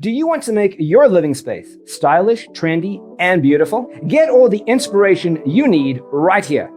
Do you want to make your living space stylish, trendy, and beautiful? Get all the inspiration you need right here.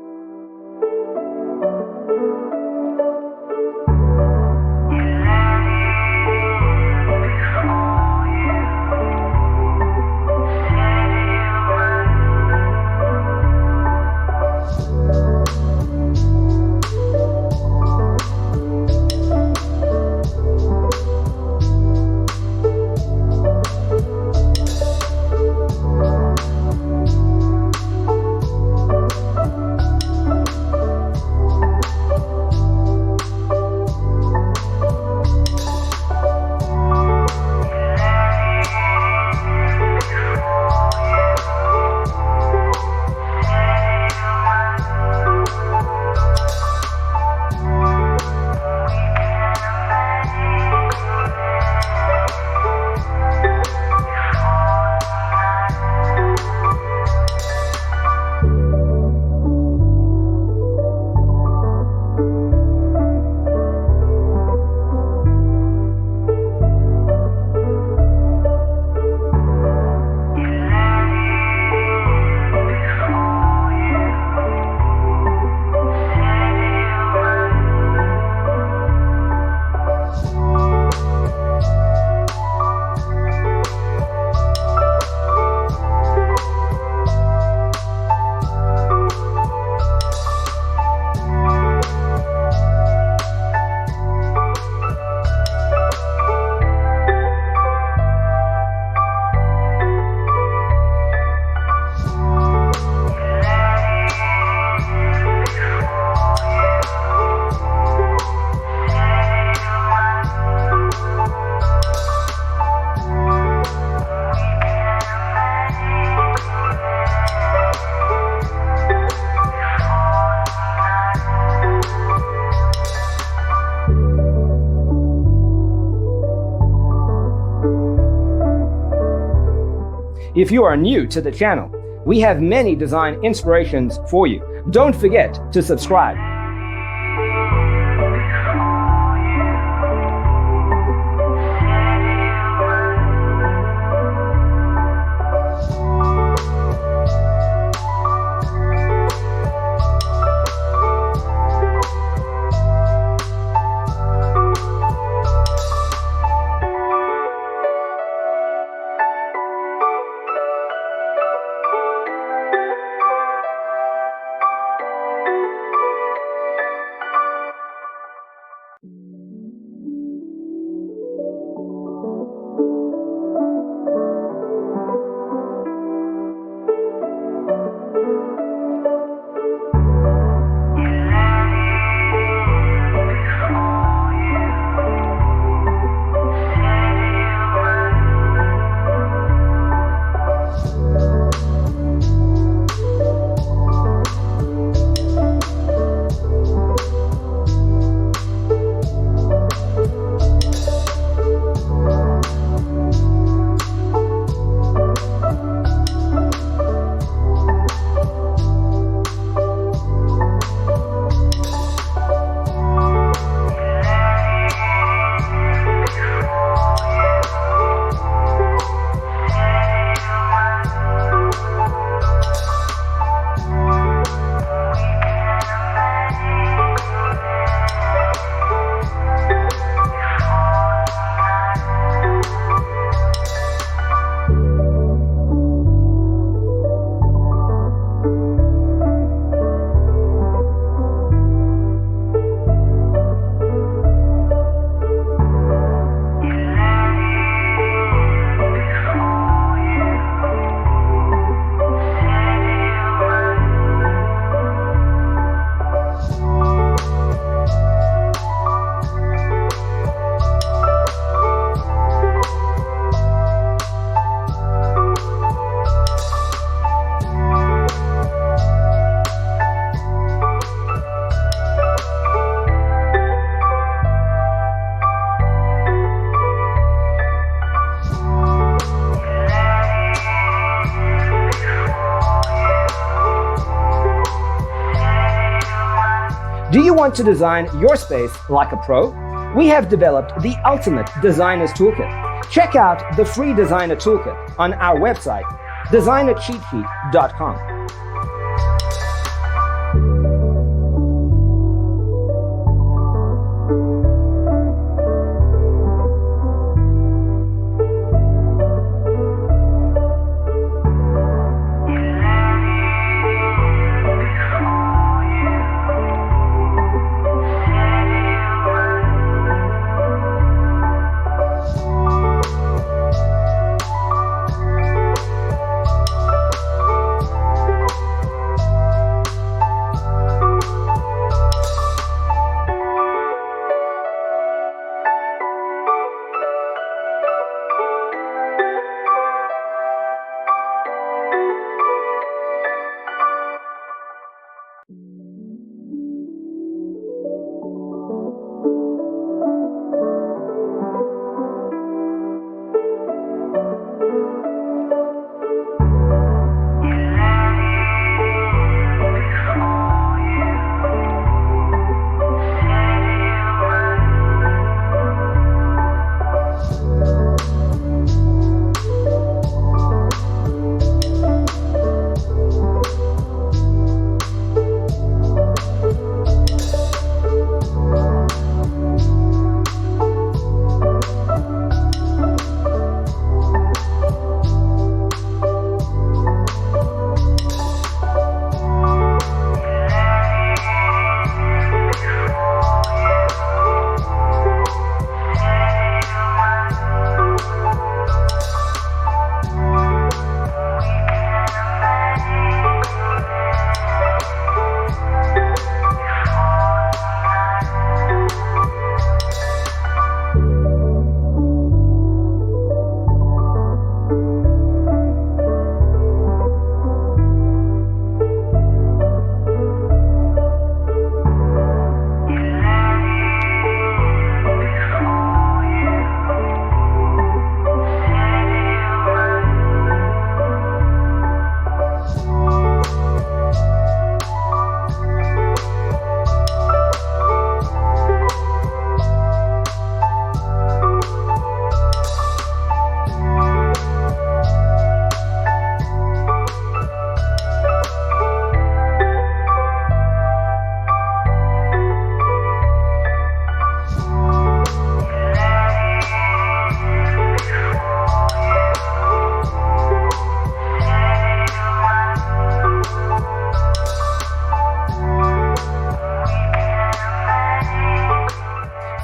If you are new to the channel, we have many design inspirations for you. Don't forget to subscribe. Do you want to design your space like a pro? We have developed the ultimate designer's toolkit. Check out the free designer toolkit on our website, designercheatsheet.com.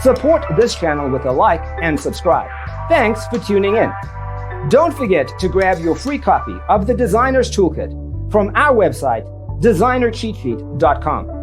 Support this channel with a like and subscribe. Thanks for tuning in. Don't forget to grab your free copy of the Designer's Toolkit from our website, designercheatsheet.com.